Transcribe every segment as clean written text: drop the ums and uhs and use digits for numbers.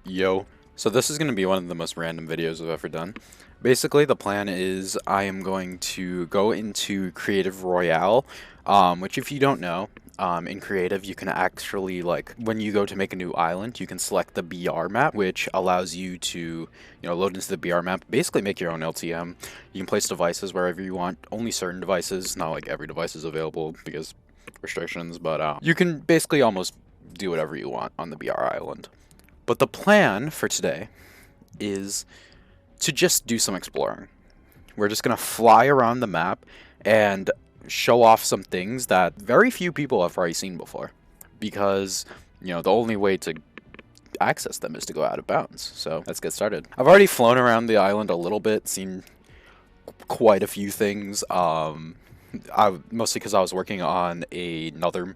Yo. So this is going to be one of the most random videos I've ever done. Basically, the plan is I am going to go into Creative Royale, which if you don't know, in Creative, you can actually, like, when you go to make a new island, you can select the BR map, which allows you to, load into the BR map, basically make your own LTM. You can place devices wherever you want, only certain devices, not like every device is available because restrictions, but you can basically almost do whatever you want on the BR island. But the plan for today is to just do some exploring. We're just going to fly around the map and show off some things that very few people have already seen before. Because, the only way to access them is to go out of bounds. So let's get started. I've already flown around the island a little bit, seen quite a few things. Mostly because I was working on another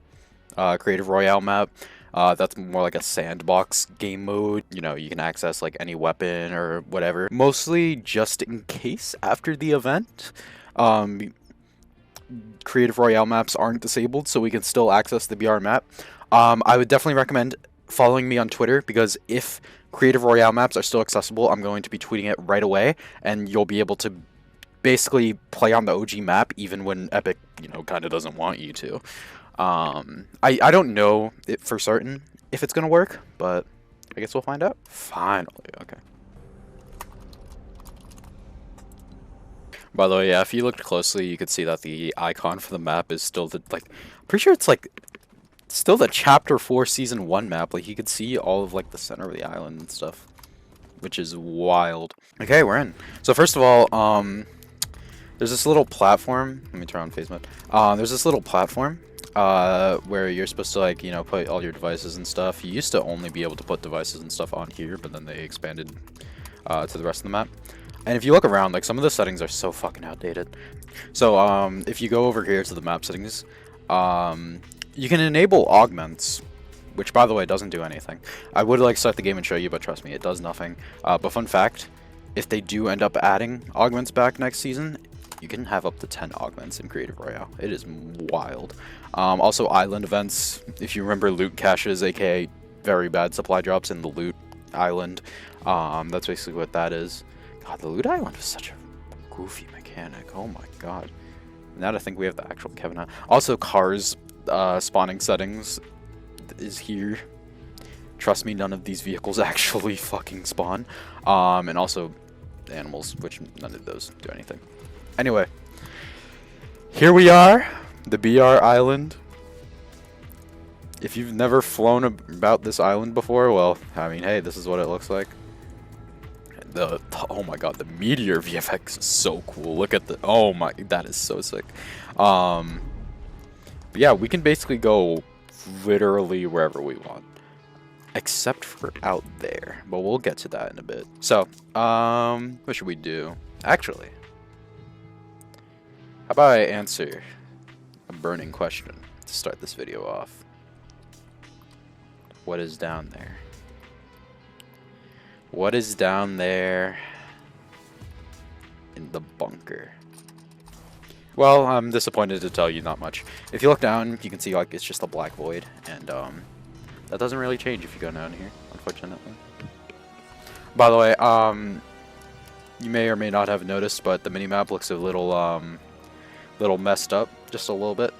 Creative Royale map. That's more like a sandbox game mode. You can access like any weapon or whatever. Mostly just in case after the event, Creative Royale maps aren't disabled, so we can still access the BR map. I would definitely recommend following me on Twitter, because if Creative Royale maps are still accessible, I'm going to be tweeting it right away, and you'll be able to basically play on the OG map even when Epic, kind of doesn't want you to. I don't know for certain if it's gonna work, but I guess we'll find out. Finally, okay. By the way, yeah, if you looked closely, you could see that the icon for the map is still the, I'm pretty sure it's still the Chapter 4 Season 1 map. Like, you could see all of the center of the island and stuff, which is wild. Okay, we're in. So first of all, there's this little platform. Let me turn on phase mode. There's this little platform where you're supposed to put all your devices and stuff. You used to only be able to put devices and stuff on here, but then they expanded to the rest of the map. And if you look around, some of the settings are so fucking outdated. So if you go over here to the map settings, you can enable augments, which by the way doesn't do anything. I would start the game and show you, but trust me, it does nothing. But fun fact, if they do end up adding augments back next season, you can have up to 10 augments in Creative Royale. It is wild. Also, island events. If you remember loot caches, aka very bad supply drops in the loot island, that's basically what that is. God, the loot island was such a goofy mechanic. Oh my god. Now that I think we have the actual Kevin out. Also, cars spawning settings is here. Trust me, none of these vehicles actually fucking spawn. And also animals, which none of those do anything. Anyway, here we are, the BR Island. If you've never flown about this island before, well, I mean, hey, this is what it looks like. Oh my god, the Meteor VFX is so cool. Look at oh my, that is so sick. But yeah, we can basically go literally wherever we want, except for out there. But we'll get to that in a bit. So, what should we do? Actually, how about I answer a burning question to start this video off? What is down there? What is down there in the bunker? Well, I'm disappointed to tell you not much. If you look down, you can see it's just a black void, and that doesn't really change if you go down here, unfortunately. By the way, you may or may not have noticed, but the minimap looks a little messed up, just a little bit.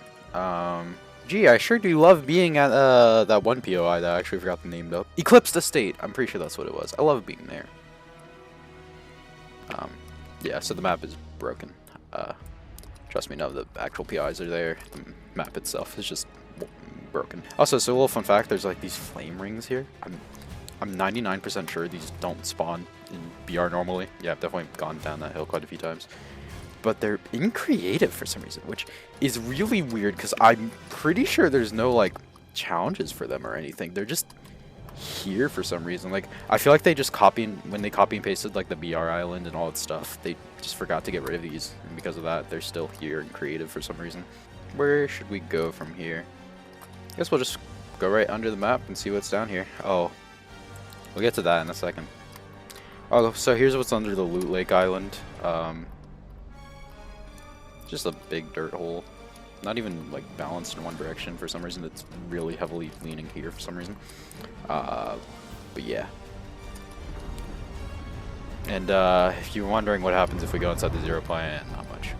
Gee, I sure do love being at that one POI that I actually forgot the name though. Eclipsed Estate. I'm pretty sure that's what it was. I love being there. Yeah, so the map is broken. Trust me, none of the actual POIs are there. The map itself is just broken. Also, so a little fun fact, there's these flame rings here. I'm 99% sure these don't spawn in BR normally. Yeah, I've definitely gone down that hill quite a few times. But they're in Creative for some reason, which is really weird because I'm pretty sure there's no challenges for them or anything. They're just here for some reason. I feel like they just when they copy and pasted the BR island and all that stuff, they just forgot to get rid of these, and because of that, they're still here in Creative for some reason. Where should we go from here? I guess we'll just go right under the map and see what's down here. Oh, we'll get to that in a second. Oh, so here's what's under the Loot Lake Island. Just a big dirt hole. Not even balanced in one direction for some reason. It's really heavily leaning here for some reason. But yeah. And if you're wondering what happens if we go inside the 0 point, not much.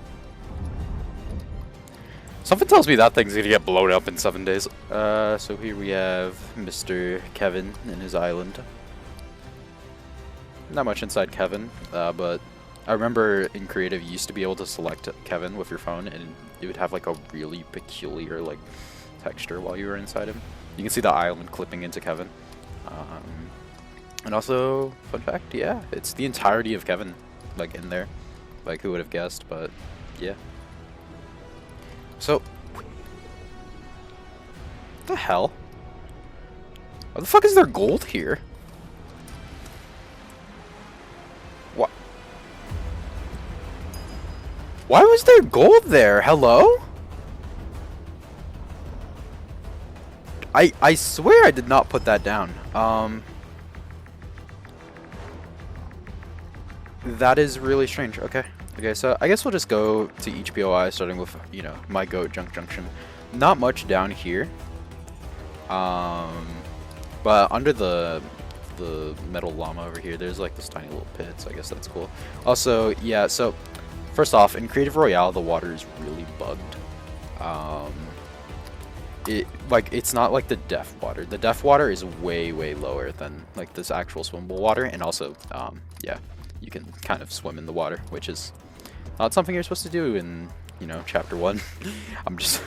Something tells me that thing's gonna get blown up in 7 days. So here we have Mr. Kevin and his island. Not much inside Kevin, but I remember in creative you used to be able to select Kevin with your phone, and it would have like a really peculiar like texture while you were inside him. You can see the island clipping into Kevin. And also, fun fact, yeah, it's the entirety of Kevin, like in there. Like who would have guessed? But yeah. So, what the hell? Why the fuck is there gold here? What? Why was there gold there? Hello? I swear I did not put that down. That is really strange. Okay. Okay, so I guess we'll just go to each POI, starting with, you know, my goat junk junction. Not much down here. But under the metal llama over here, there's like this tiny little pit, so I guess that's cool. Also, yeah, so first off, in Creative Royale, the water is really bugged. It's not like the def water. The def water is way lower than like this actual swimmable water, and also, yeah, you can kind of swim in the water, which is not something you're supposed to do in, you know, Chapter 1. I'm just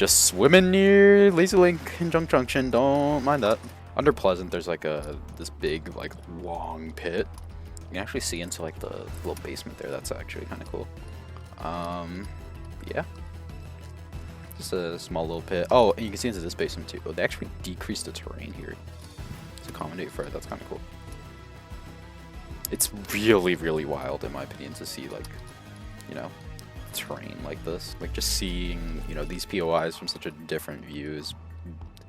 swimming near Lazy Link in Junk Junction. Don't mind that. Under Pleasant, there's like this big, like, long pit. You can actually see into like the little basement there. That's actually kind of cool. Yeah. Just a small little pit. Oh, and you can see into this basement too. Oh, they actually decreased the terrain here to accommodate for it. That's kind of cool. It's really wild, in my opinion, to see, like, you know, terrain like this. Like, just seeing, you know, these POIs from such a different view is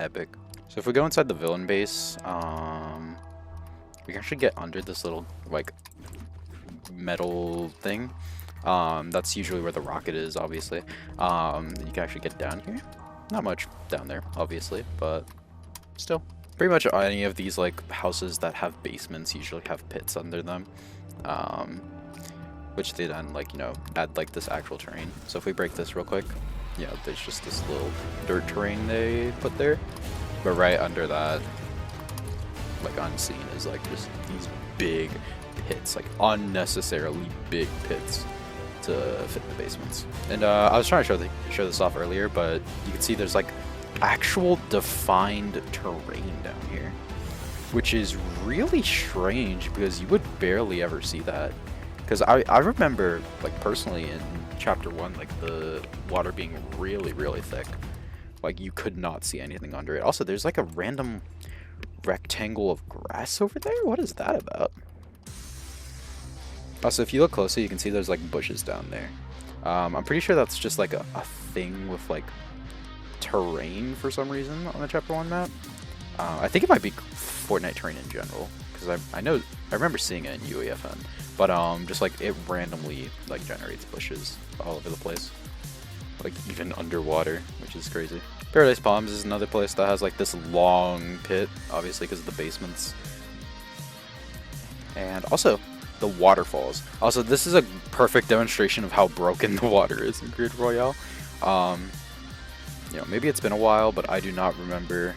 epic. So if we go inside the villain base, we can actually get under this little, like, metal thing. That's usually where the rocket is, obviously. You can actually get down here. Not much down there, obviously, but still. Pretty much any of these like houses that have basements usually have pits under them, which they then, like, you know, add like this actual terrain. So if we break this real quick, yeah, there's just this little dirt terrain they put there, but right under that, like unseen, is like just these big pits, like unnecessarily big pits to fit the basements. And I was trying to show this off earlier, but you can see there's like actual defined terrain down here, which is really strange because you would barely ever see that. Because I remember, like, personally in Chapter 1, like, the water being really thick. Like, you could not see anything under it. Also, there's like a random rectangle of grass over there. What is that about? Also, if you look closely, you can see there's like bushes down there. I'm pretty sure that's just like a thing with like terrain for some reason on the Chapter 1 map. I think it might be Fortnite terrain in general, because I remember seeing it in UEFN, but just like it randomly like generates bushes all over the place, like even underwater, which is crazy. Paradise Palms is another place that has like this long pit, obviously because of the basements, and also the waterfalls. Also, this is a perfect demonstration of how broken the water is in Creative Royale. You know, maybe it's been a while, but I do not remember.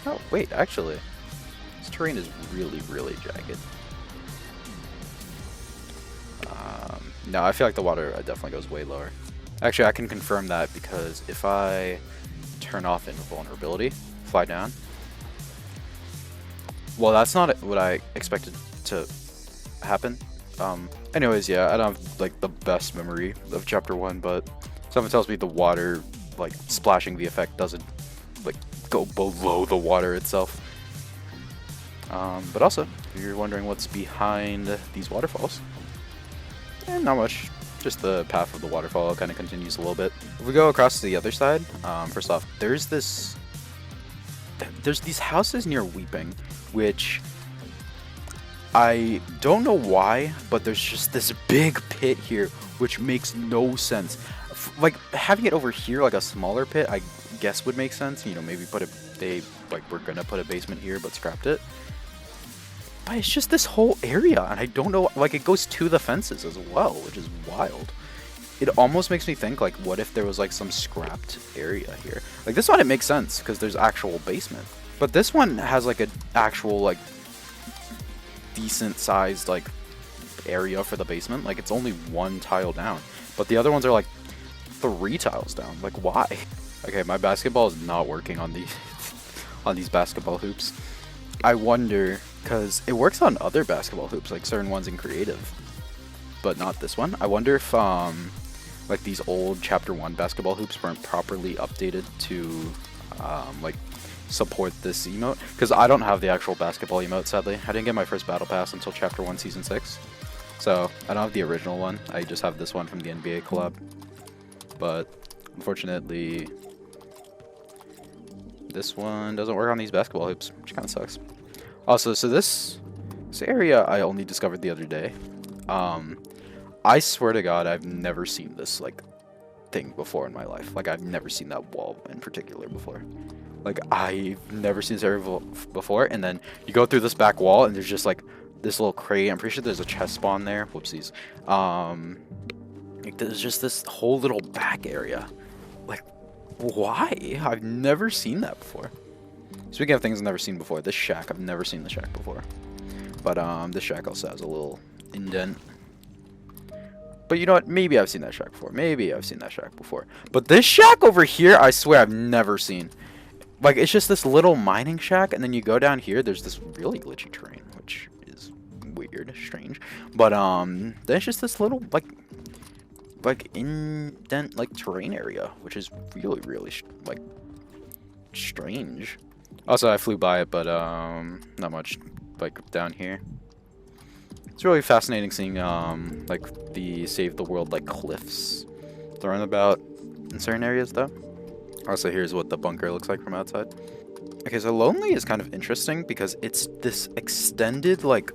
Oh, wait, actually, this terrain is really jagged. No, I feel like the water definitely goes way lower. Actually, I can confirm that because if I turn off invulnerability, fly down. Well, that's not what I expected to happen. Anyways, yeah, I don't have like the best memory of Chapter 1, but something tells me the water, like, splashing the effect doesn't like go below the water itself. But also, if you're wondering what's behind these waterfalls, not much. Just the path of the waterfall kind of continues a little bit. If we go across to the other side, first off, there's these houses near Weeping, which I don't know why, but there's just this big pit here, which makes no sense. Like, having it over here, like a smaller pit, I guess would make sense. You know, maybe we're gonna put a basement here, but scrapped it. But it's just this whole area, and I don't know, like, it goes to the fences as well, which is wild. It almost makes me think, like, what if there was, like, some scrapped area here? Like, this one, it makes sense, because there's actual basement. But this one has, like, an actual, like, decent-sized, like, area for the basement. Like, it's only 1 tile down. But the other ones are, like, 3 tiles down. Like, why? Okay, my basketball is not working on these, on these basketball hoops. I wonder, because it works on other basketball hoops, like, certain ones in creative. But not this one. I wonder if, like, these old Chapter 1 basketball hoops weren't properly updated to, like, support this emote. Because I don't have the actual basketball emote, sadly. I didn't get my first battle pass until Chapter 1 Season 6. So, I don't have the original one. I just have this one from the NBA collab. But, unfortunately, this one doesn't work on these basketball hoops, which kind of sucks. Also, so this area I only discovered the other day. I swear to God, I've never seen this, like, thing before in my life. Like, I've never seen that wall in particular before. Like, I've never seen this area before, and then you go through this back wall, and there's just, like, this little crate. I'm pretty sure there's a chest spawn there. Whoopsies. Like, there's just this whole little back area. Like, why? I've never seen that before. Speaking of things I've never seen before, this shack, I've never seen the shack before. But, this shack also has a little indent. But you know what? Maybe I've seen that shack before. Maybe I've seen that shack before. But this shack over here, I swear I've never seen. Like, it's just this little mining shack, and then you go down here, there's this really glitchy terrain, which is weird, strange. But, there's just this little, like indent, like, terrain area, which is really, really, like, strange. Also, I flew by it, but, not much, like, down here. It's really fascinating seeing, like, the Save the World, like, cliffs thrown about in certain areas, though. Also, here's what the bunker looks like from outside. Okay, so Lonely is kind of interesting because it's this extended, like,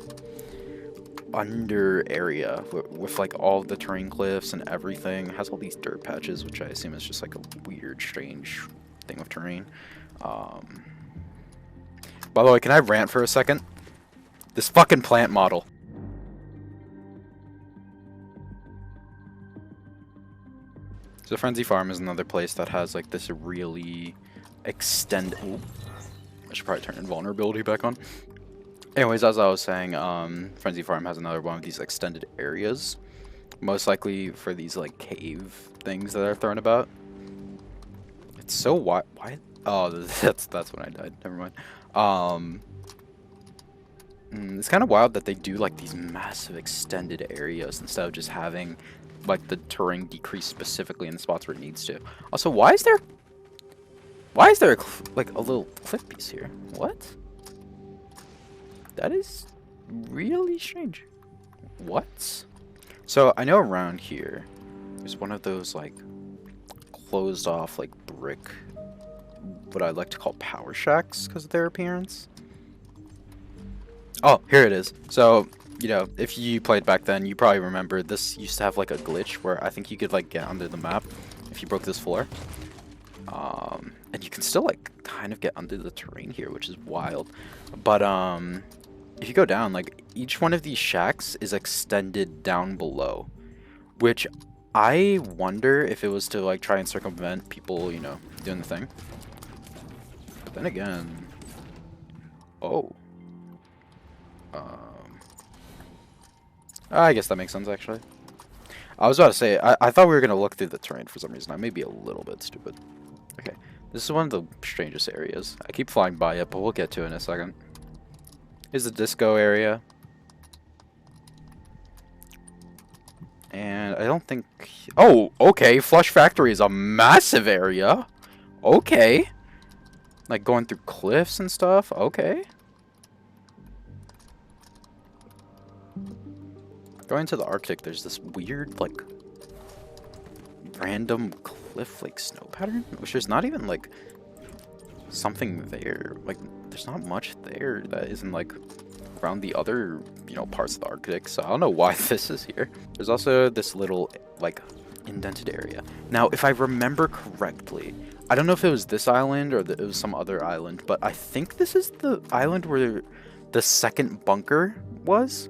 under area with like, all the terrain cliffs and everything. It has all these dirt patches, which I assume is just, like, a weird, strange thing of terrain. By the way, can I rant for a second? This fucking plant model. So Frenzy Farm is another place that has, like, this really extended... Ooh, I should probably turn invulnerability back on. Anyways, as I was saying, Frenzy Farm has another one of these extended areas. Most likely for these, like, cave things that are thrown about. It's so wide. Why? Oh, that's when I died. Never mind. It's kind of wild that they do, like, these massive extended areas instead of just having, like, the terrain decrease specifically in the spots where it needs to. Also, why is there like, a little cliff piece here? What? That is really strange. What? So I know around here there's one of those, like, closed off, like, brick, what I like to call power shacks because of their appearance. Oh, here it is. So, you know, if you played back then, you probably remember this used to have, like, a glitch where I think you could, like, get under the map if you broke this floor. And you can still, like, kind of get under the terrain here, which is wild. But, if you go down, like, each one of these shacks is extended down below, which I wonder if it was to, like, try and circumvent people, you know, doing the thing. But then again, oh. I guess that makes sense, actually. I was about to say, I thought we were going to look through the terrain for some reason. I may be a little bit stupid. Okay, this is one of the strangest areas. I keep flying by it, but we'll get to it in a second. Here's the disco area. And I don't think... Oh, okay, Flush Factory is a massive area. Okay. Like, going through cliffs and stuff. Okay. Going to the Arctic, there's this weird, like, random cliff, like, snow pattern, which there's not even, like, something there. Like, there's not much there that isn't, like, around the other, you know, parts of the Arctic, so I don't know why this is here. There's also this little, like, indented area. Now, if I remember correctly, I don't know if it was this island or it was some other island, but I think this is the island where the second bunker was.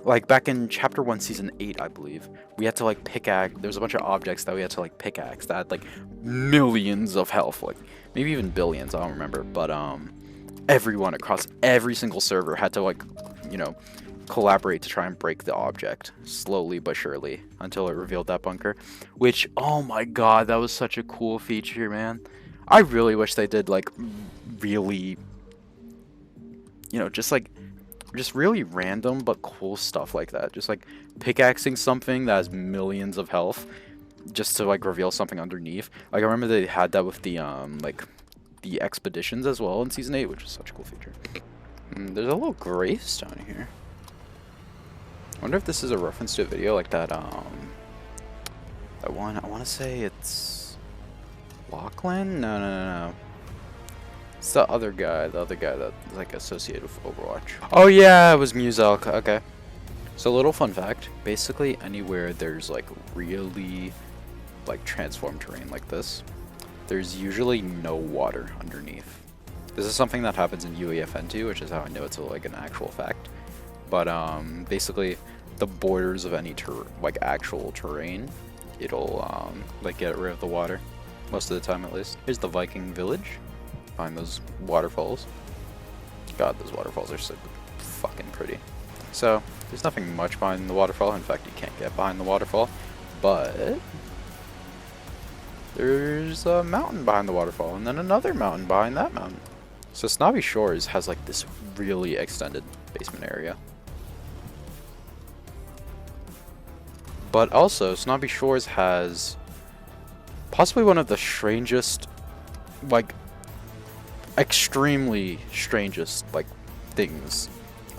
Like back in chapter 1 season 8, I believe, we had to like pickaxe. There's a bunch of objects that we had to like pickaxe that had like millions of health, like maybe even billions, I don't remember. But everyone across every single server had to like, you know, collaborate to try and break the object slowly but surely until it revealed that bunker, which, oh my god, that was such a cool feature, man. I really wish they did like really, you know, just really random but cool stuff like that. Just like pickaxing something that has millions of health just to like reveal something underneath. Like I remember they had that with the like the expeditions as well in season 8, which is such a cool feature. There's a little gravestone here. I wonder if this is a reference to a video like that that one, I want to say it's Lachlan? No. It's the other guy that's like associated with Overwatch. Oh yeah, it was Muselk. Okay. So little fun fact, basically anywhere there's like really like transformed terrain like this, there's usually no water underneath. This is something that happens in UEFN2, which is how I know it's like an actual fact. But basically the borders of any like actual terrain, it'll like get rid of the water most of the time at least. Here's the Viking village. Behind those waterfalls. God, those waterfalls are so fucking pretty. So, there's nothing much behind the waterfall. In fact, you can't get behind the waterfall. But there's a mountain behind the waterfall, and then another mountain behind that mountain. So Snobby Shores has like this really extended basement area. But also, Snobby Shores has possibly one of the strangest, like, extremely strangest like things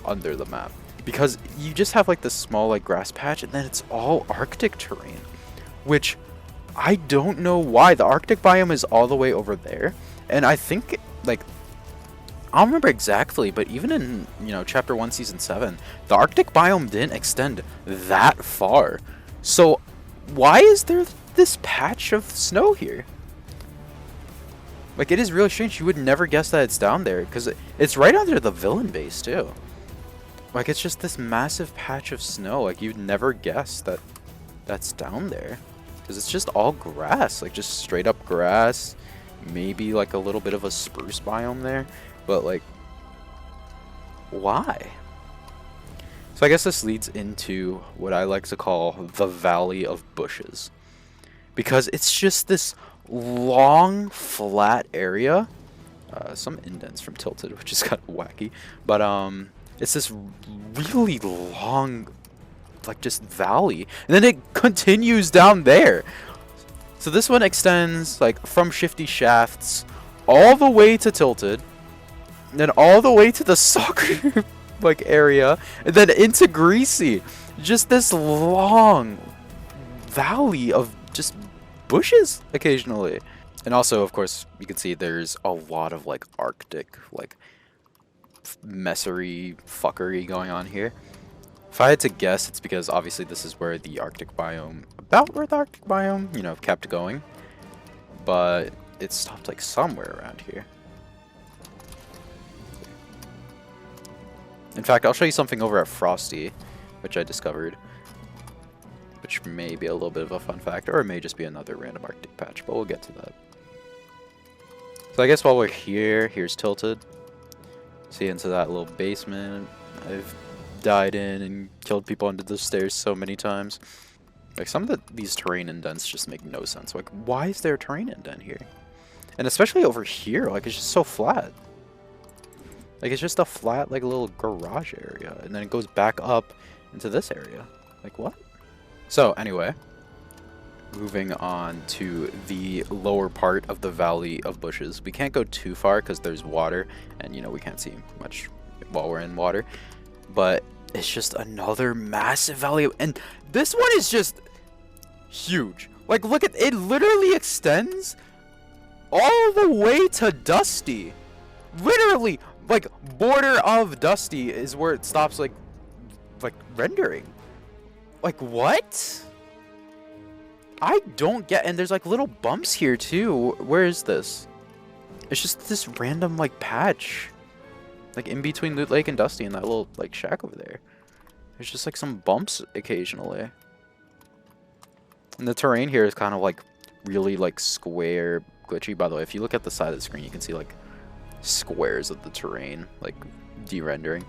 under the map, because you just have like this small like grass patch and then it's all Arctic terrain, which I don't know why. The Arctic biome is all the way over there, and I think like I don't remember exactly, but even in, you know, chapter 1 season 7, the Arctic biome didn't extend that far. So why is there this patch of snow here? Like, it is really strange. You would never guess that it's down there, because it's right under the villain base, too. Like, it's just this massive patch of snow. Like, you'd never guess that that's down there. Because it's just all grass. Like, just straight up grass. Maybe, like, a little bit of a spruce biome there. But, like, why? So I guess this leads into what I like to call the Valley of Bushes. Because it's just this long flat area. Some indents from Tilted, which is kind of wacky, but it's this really long like just valley, and then it continues down there. So this one extends like from Shifty Shafts all the way to Tilted, and then all the way to the soccer like area, and then into Greasy. Just this long valley of just bushes occasionally. And also, of course, you can see there's a lot of like Arctic like messery fuckery going on here. If I had to guess, it's because obviously this is where the Arctic biome, you know, kept going, but it stopped like somewhere around here. In fact, I'll show you something over at Frosty, which I discovered, which may be a little bit of a fun fact, or it may just be another random Arctic patch, but we'll get to that. So I guess while we're here, here's Tilted. See into that little basement. I've died in and killed people under the stairs so many times. Like, some of these terrain indents just make no sense. Like, why is there a terrain indent here? And especially over here, like, it's just so flat. Like, it's just a flat, like, little garage area, and then it goes back up into this area. Like, what? So, anyway, moving on to the lower part of the Valley of Bushes. We can't go too far because there's water, and, you know, we can't see much while we're in water. But it's just another massive valley, and this one is just huge. Like, look at it, literally extends all the way to Dusty. Literally, like, border of Dusty is where it stops, like rendering. Like, what? I don't get, and there's like little bumps here too. Where is this? It's just this random like patch. Like in between Loot Lake and Dusty and that little like shack over there. There's just like some bumps occasionally. And the terrain here is kind of like really like square, glitchy. By the way, if you look at the side of the screen, you can see like squares of the terrain like de-rendering,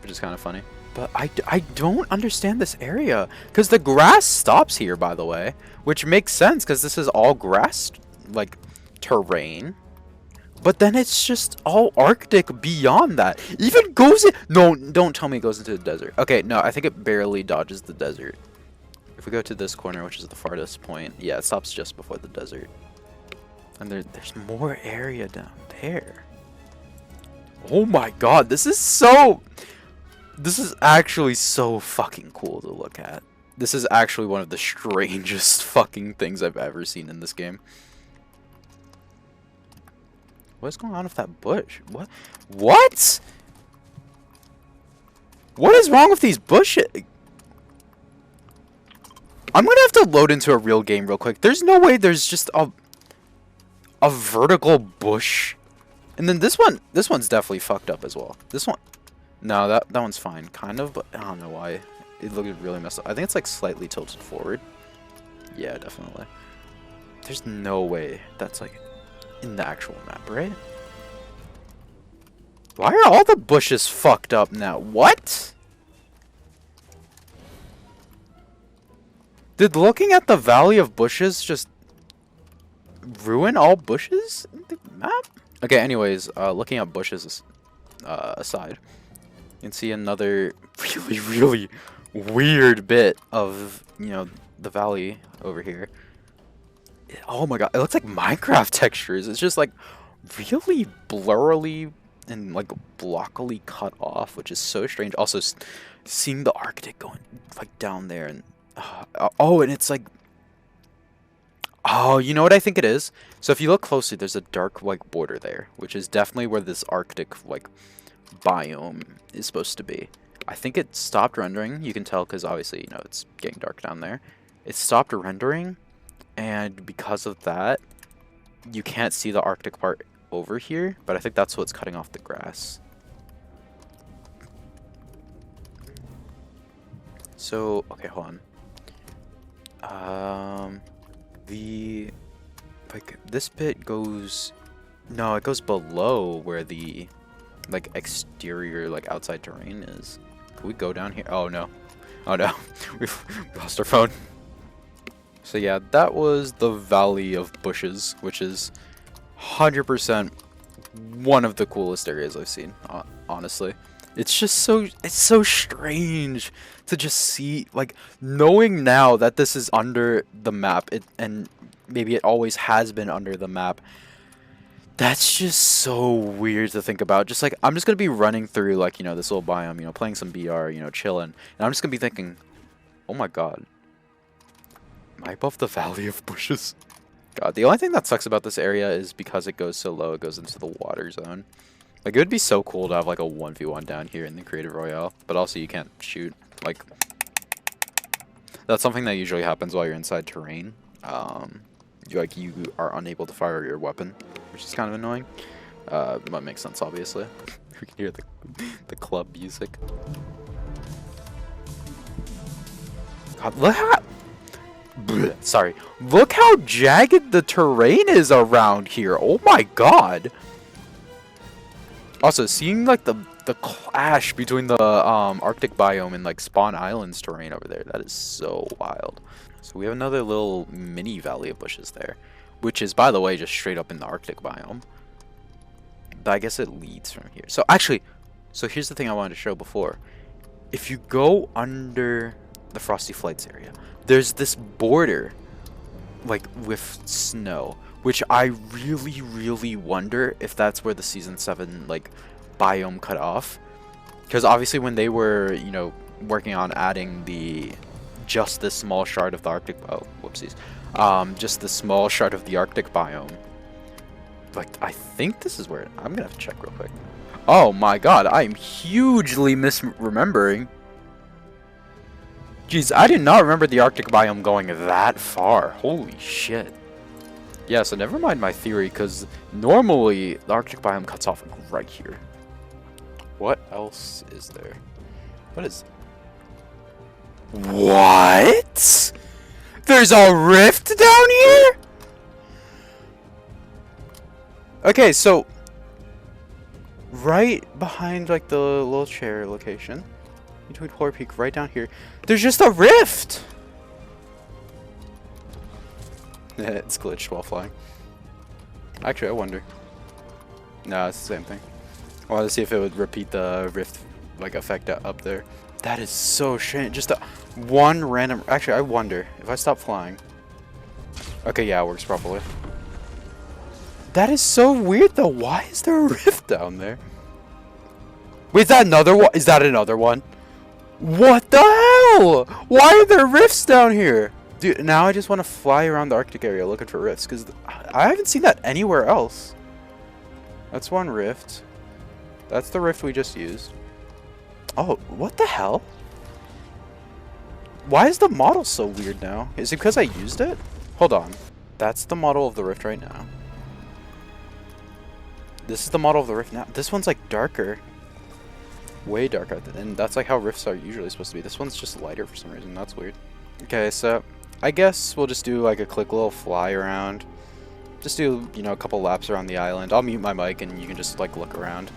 which is kind of funny. But I don't understand this area because the grass stops here, by the way, which makes sense because this is all grass like terrain. But then it's just all Arctic beyond that. Even goes in... No, don't tell me it goes into the desert. Okay, no, I think it barely dodges the desert. If we go to this corner, which is the farthest point, yeah, it stops just before the desert. And there's more area down there. Oh my god, this is so... This is actually so fucking cool to look at. This is actually one of the strangest fucking things I've ever seen in this game. What's going on with that bush? What? What? What is wrong with these bushes? I'm gonna have to load into a real game real quick. There's no way there's just a vertical bush. And then this one's definitely fucked up as well. This one, no, that one's fine, kind of, but I don't know why. It looked really messed up. I think it's like slightly tilted forward. Yeah, definitely. There's no way that's like in the actual map, right? Why are all the bushes fucked up now? What? Did looking at the Valley of Bushes just ruin all bushes in the map? Okay, anyways, looking at bushes aside, you can see another really weird bit of, you know, the valley over here. Oh my god, it looks like Minecraft textures. It's just like really blurrily and like blockily cut off, which is so strange. Also, seeing the Arctic going like down there and oh, and it's like, oh, you know what I think it is? So if you look closely, there's a dark like border there, which is definitely where this Arctic like biome is supposed to be. I think it stopped rendering. You can tell because obviously, you know, it's getting dark down there. It stopped rendering. And because of that, you can't see the Arctic part over here, but I think that's what's cutting off the grass. So, okay, hold on. Like, this bit goes... No, it goes below where the, like, exterior, like, outside terrain is. Can we go down here? Oh, no. Oh, no. We've lost our phone. So yeah, that was the Valley of Bushes, which is 100% one of the coolest areas I've seen, honestly. It's just it's so strange to just see, like, knowing now that this is under the map, and maybe it always has been under the map. That's just so weird to think about. Just like, I'm just going to be running through, like, you know, this little biome, you know, playing some BR, you know, chilling. And I'm just going to be thinking, oh my god. Am I above the Valley of Bushes? God, the only thing that sucks about this area is because it goes so low, it goes into the water zone. Like, it would be so cool to have, like, a 1v1 down here in the Creative Royale. But also, you can't shoot. Like, that's something that usually happens while you're inside terrain. You are unable to fire your weapon, which is kind of annoying. But makes sense, obviously. We can hear the club music. God, look how... Sorry. Look how jagged the terrain is around here. Oh my god. Also, seeing like the clash between the Arctic biome and like Spawn Island's terrain over there, that is so wild. So we have another little mini Valley of Bushes there, which is, by the way, just straight up in the Arctic biome. But I guess it leads from here. So actually, so here's the thing I wanted to show before. If you go under the Frosty Flights area, there's this border, like, with snow, which I really wonder if that's where the Season 7, like, biome cut off. Because obviously when they were, you know, working on adding just this small shard of the Arctic, oh, whoopsies, just the small shard of the Arctic biome, like, I think this is where, I'm gonna have to check real quick. Oh my god, I'm hugely misremembering. Jeez, I did not remember the Arctic biome going that far. Holy shit. Yeah, so never mind my theory, because normally the Arctic biome cuts off right here. What else is there? What is... What? There's a rift down here? Okay, so... right behind, like, the little chair location, between Polar Peak, right down here, there's just a rift! It's glitched while flying. Actually, I wonder. No, it's the same thing. I wanted to see if it would repeat the rift, like, effect up there. That is so strange. Just one random... Actually, I wonder if I stop flying. Okay, yeah, it works properly. That is so weird, though. Why is there a rift down there? Wait, is that another one? Is that another one? What the hell? Why are there rifts down here? Dude, now I just want to fly around the Arctic area looking for rifts, because I haven't seen that anywhere else. That's one rift. That's the rift we just used. Oh, what the hell? Why is the model so weird now? Is it because I used it? Hold on. That's the model of the rift right now. This is the model of the rift now. This one's like darker. Way darker. And that's like how rifts are usually supposed to be. This one's just lighter for some reason. That's weird. Okay, so I guess we'll just do like a quick little fly around. Just do, you know, a couple laps around the island. I'll mute my mic and you can just like look around.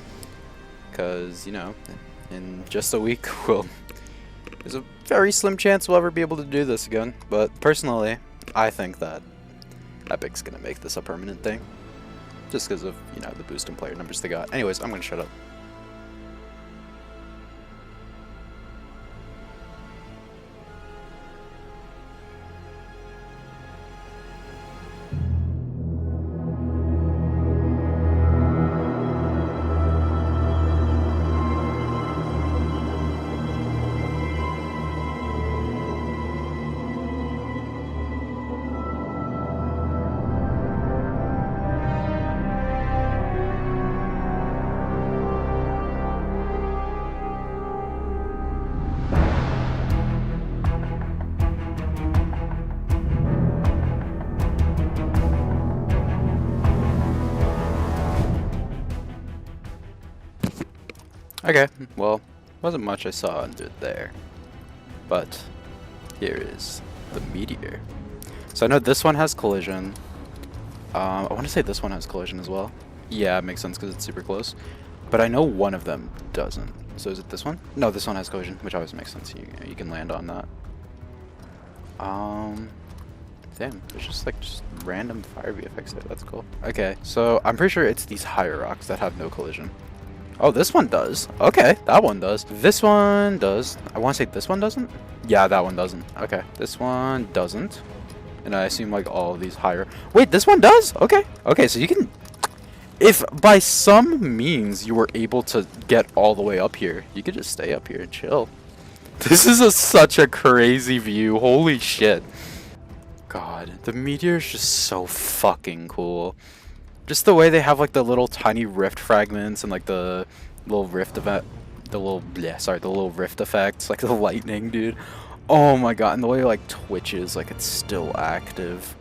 Because, you know, in just a week, there's a very slim chance we'll ever be able to do this again. But personally, I think that Epic's going to make this a permanent thing. Just because of, you know, the boost in player numbers they got. Anyways, I'm going to shut up. Okay, well, wasn't much I saw under there, but here is the Meteor. So I know this one has collision. I want to say this one has collision as well. Yeah, it makes sense because it's super close. But I know one of them doesn't. So is it this one? No, this one has collision, which always makes sense. You can land on that. Damn, there's just like random fire VFX there. That's cool. Okay, so I'm pretty sure it's these higher rocks that have no collision. Oh, this one does. Okay, that one does. This one does. I want to say this one doesn't? Yeah, that one doesn't. Okay, this one doesn't. And I assume like all of these higher... Wait, this one does? Okay. Okay, so you can... If by some means you were able to get all the way up here, you could just stay up here and chill. This is such a crazy view. Holy shit. God, the Meteor is just so fucking cool. Just the way they have like the little tiny rift fragments and like the little rift event, the little rift effects, like the lightning, dude. Oh my god, and the way it like twitches like it's still active.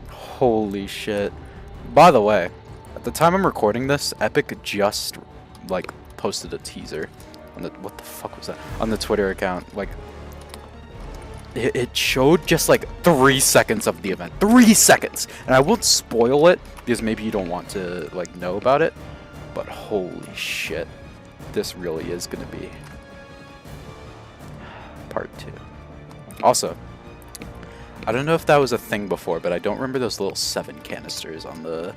Holy shit. By the way, at the time I'm recording this, Epic just like posted a teaser on the what the fuck was that? On the Twitter account. Like it showed just like 3 seconds of the event. 3 seconds! And I won't spoil it because maybe you don't want to like know about it. But holy shit. This really is gonna be part 2. Also, I don't know if that was a thing before, but I don't remember those little 7 canisters on the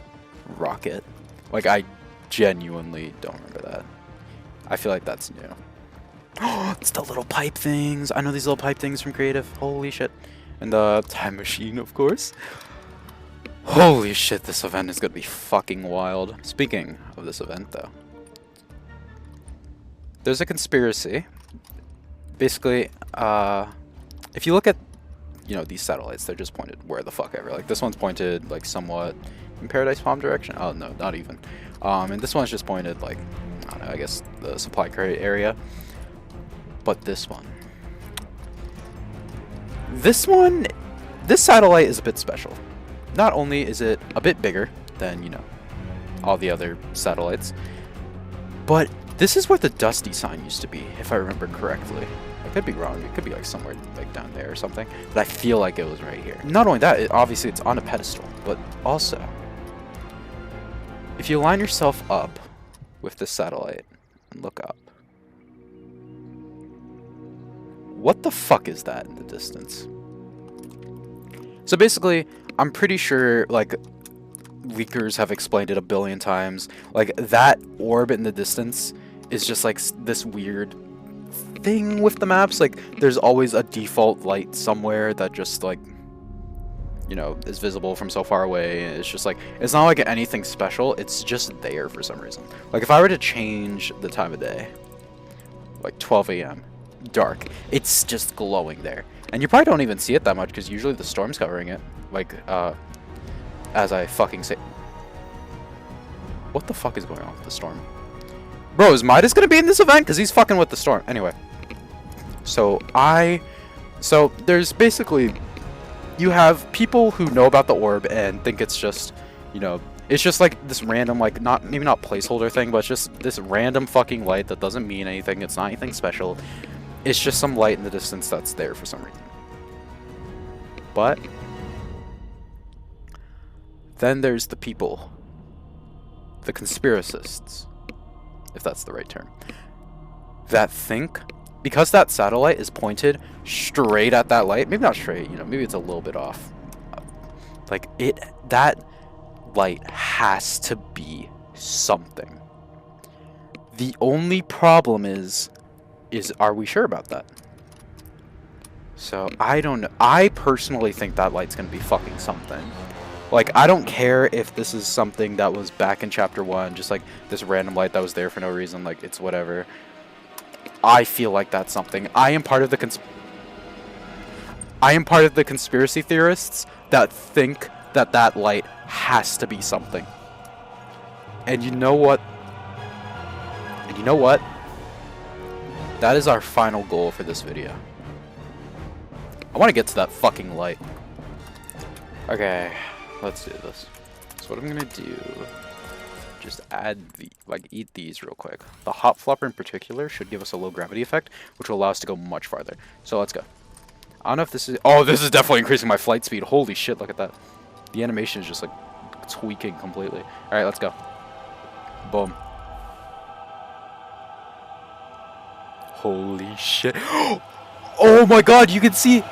rocket. Like, I genuinely don't remember that. I feel like that's new. Oh, it's the little pipe things. I know these little pipe things from Creative. Holy shit. And the time machine, of course. Holy shit, this event is gonna be fucking wild. Speaking of this event, though, there's a conspiracy. Basically, if you look at, you know, these satellites, they're just pointed where the fuck ever. Like, this one's pointed, like, somewhat in Paradise Palm direction. Oh, no, not even. And this one's just pointed, like, I don't know, I guess the supply crate area. But this satellite is a bit special. Not only is it a bit bigger than, you know, all the other satellites, But this is where the Dusty sign used to be, if I remember correctly. I could be wrong. It could be like somewhere like down there or something. But I feel like it was right here. Not only that, obviously it's on a pedestal, but also, if you line yourself up with the satellite and look up, what the fuck is that in the distance? So basically, I'm pretty sure, like, leakers have explained it a billion times. Like, that orb in the distance is just, like, this weird thing with the maps. Like, there's always a default light somewhere that just, like, you know, is visible from so far away. It's just, like, it's not, like, anything special. It's just there for some reason. Like, if I were to change the time of day, like, 12 a.m., dark, it's just glowing there. And you probably don't even see it that much because usually the storm's covering it. Like, as I fucking say. What the fuck is going on with the storm? Bro, is Midas gonna be in this event? Because he's fucking with the storm. Anyway. So there's basically, you have people who know about the orb and think it's just, you know, it's just like this random, like, maybe not placeholder thing, but it's just this random fucking light that doesn't mean anything. It's not anything special. It's just some light in the distance that's there for some reason. But then there's the people, the conspiracists, if that's the right term, that think because that satellite is pointed straight at that light, maybe not straight, you know, maybe it's a little bit off, like, that light has to be something. The only problem is are we sure about that? So I don't know. I personally think that light's gonna be fucking something. Like, I don't care if this is something that was back in chapter 1, just like this random light that was there for no reason, like, it's whatever. I feel like that's something. I am part of the conspiracy theorists that think that that light has to be something. And you know what? That is our final goal for this video. I want to get to that fucking light. Okay, let's do this. So what I'm gonna do, just add eat these real quick. The hop flopper in particular should give us a low gravity effect, which will allow us to go much farther. So let's go. I don't know if this is, oh, this is definitely increasing my flight speed. Holy shit, look at that. The animation is just like tweaking completely. All right, let's go. Boom. Holy shit. Oh my god, you can see.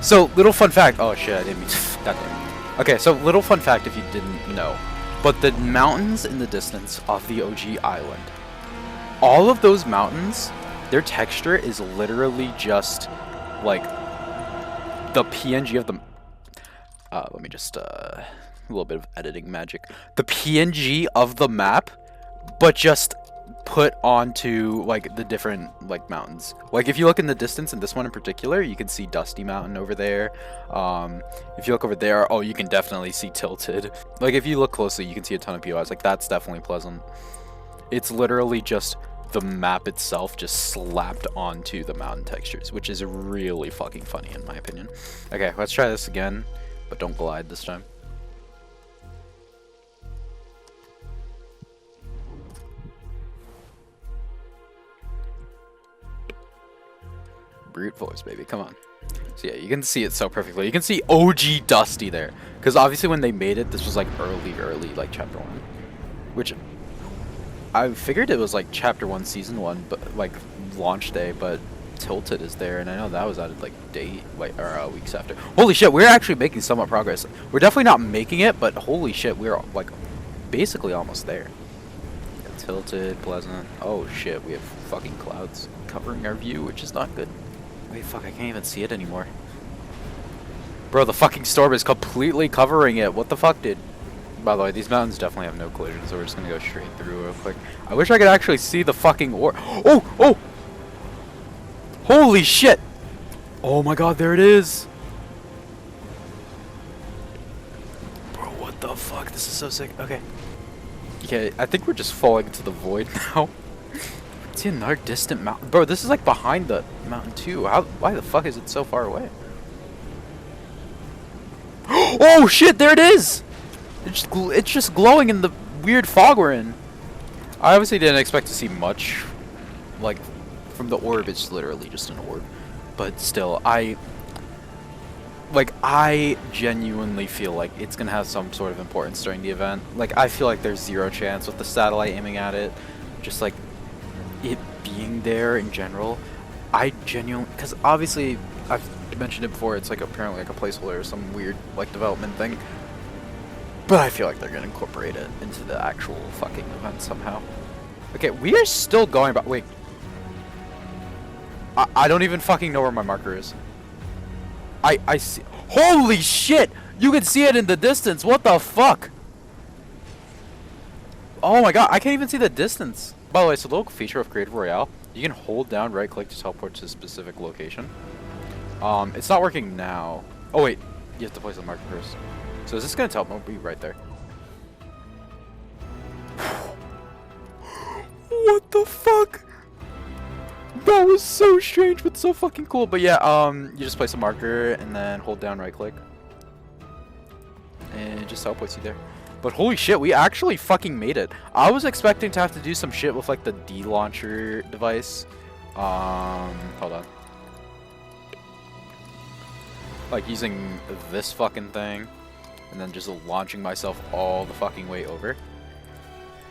So, little fun fact. Oh shit, I didn't mean. Goddamn. Okay, so little fun fact if you didn't know. But the mountains in the distance of the OG island, all of those mountains, their texture is literally just like the PNG of the. Let me just a little bit of editing magic. The PNG of the map, but just put onto like the different like mountains. Like if you look in the distance in this one in particular, you can see Dusty Mountain over there. If you look over there, oh, you can definitely see Tilted. Like if you look closely, you can see a ton of POIs. Like that's definitely pleasant. It's literally just the map itself just slapped onto the mountain textures, which is really fucking funny in my opinion. Okay, let's try this again, but don't glide this time. Brute force, baby, come on. So yeah, you can see it so perfectly. You can see OG Dusty there, because obviously when they made it, this was like early like chapter 1, which I figured it was like chapter 1 season 1, but like launch day, but Tilted is there, and I know that was added like weeks after. Holy shit, we're actually making somewhat progress. We're definitely not making it, but holy shit, we're like basically almost there. Yeah, Tilted, Pleasant. Oh shit, we have fucking clouds covering our view, which is not good. Wait, fuck, I can't even see it anymore. Bro, the fucking storm is completely covering it. What the fuck, dude? By the way, these mountains definitely have no collision, so we're just gonna go straight through real quick. I wish I could actually see the fucking orb. Oh! Oh! Holy shit! Oh my god, there it is! Bro, what the fuck? This is so sick. Okay. Okay, I think we're just falling into the void now. See another distant mountain. Bro, this is like behind the mountain too. Why the fuck is it so far away? Oh shit, there it is! It's just glowing in the weird fog we're in. I obviously didn't expect to see much, like, from the orb. It's literally just an orb. But still, I genuinely feel like it's gonna have some sort of importance during the event. Like, I feel like there's zero chance with the satellite aiming at it, just like it being there in general. I genuinely, because obviously I've mentioned it before, it's like apparently like a placeholder or some weird like development thing. But I feel like they're gonna incorporate it into the actual fucking event somehow. Okay, we are still going about. Wait, I don't even fucking know where my marker is. I see. Holy shit! You can see it in the distance. What the fuck? Oh my god, I can't even see the distance. By the way, so the little feature of Creative Royale, you can hold down right click to teleport to a specific location. It's not working now. Oh wait, you have to place the marker first. So is this gonna teleport me right there? What the fuck? That was so strange, but so fucking cool. But yeah, you just place a marker and then hold down right click. And it just teleports you there. But holy shit, we actually fucking made it. I was expecting to have to do some shit with like the D launcher device. Hold on. Like using this fucking thing and then just launching myself all the fucking way over.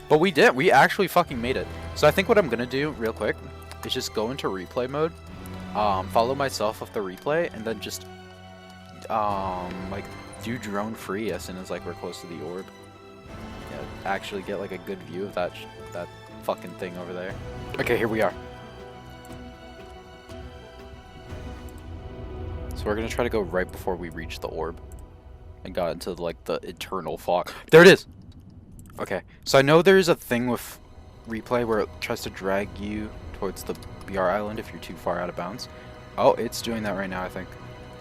But we did. We actually fucking made it. So I think what I'm gonna do real quick is just go into replay mode, follow myself with the replay, and then just like do drone free as soon as like we're close to the orb. Yeah, actually get like a good view of that fucking thing over there. Okay, here we are. So we're gonna try to go right before we reach the orb and got into like the eternal fog. There it is. Okay, so I know there's a thing with replay where it tries to drag you towards the BR island if you're too far out of bounds. Oh, it's doing that right now, I think.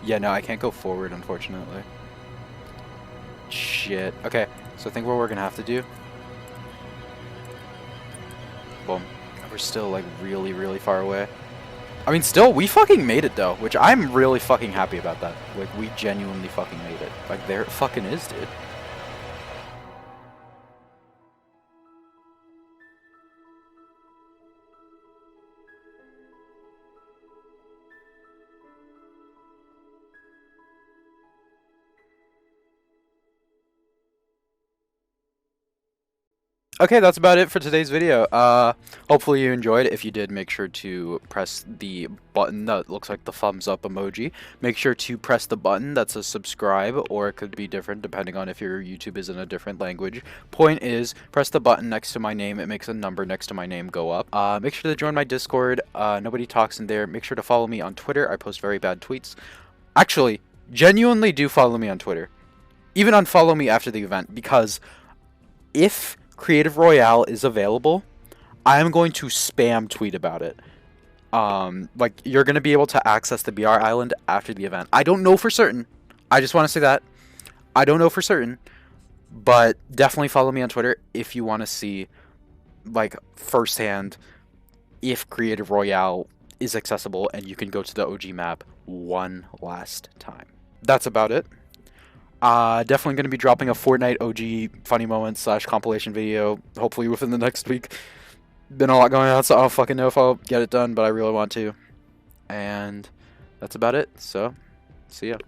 Yeah, no, I can't go forward, unfortunately. Shit. Okay, so I think what we're gonna have to do... Boom. We're still, like, really, really far away. I mean, still, we fucking made it, though, which I'm really fucking happy about that. Like, we genuinely fucking made it. Like, there it fucking is, dude. Okay, that's about it for today's video. Hopefully you enjoyed. If you did, make sure to press the button that looks like the thumbs up emoji. Make sure to press the button that says subscribe, or it could be different depending on if your YouTube is in a different language. Point is, press the button next to my name. It makes a number next to my name go up. Make sure to join my Discord. Nobody talks in there. Make sure to follow me on Twitter. I post very bad tweets. Actually, genuinely do follow me on Twitter. Even unfollow me after the event, because if Creative Royale is available, I am going to spam tweet about it. Like, you're going to be able to access the BR Island after the event. I don't know for certain. I just want to say that. I don't know for certain. But definitely follow me on Twitter if you want to see, like, firsthand if Creative Royale is accessible and you can go to the OG map one last time. That's about it. Definitely going to be dropping a Fortnite OG funny moments / compilation video, hopefully within the next week. Been a lot going on, so I don't fucking know if I'll get it done, but I really want to. And that's about it, so see ya.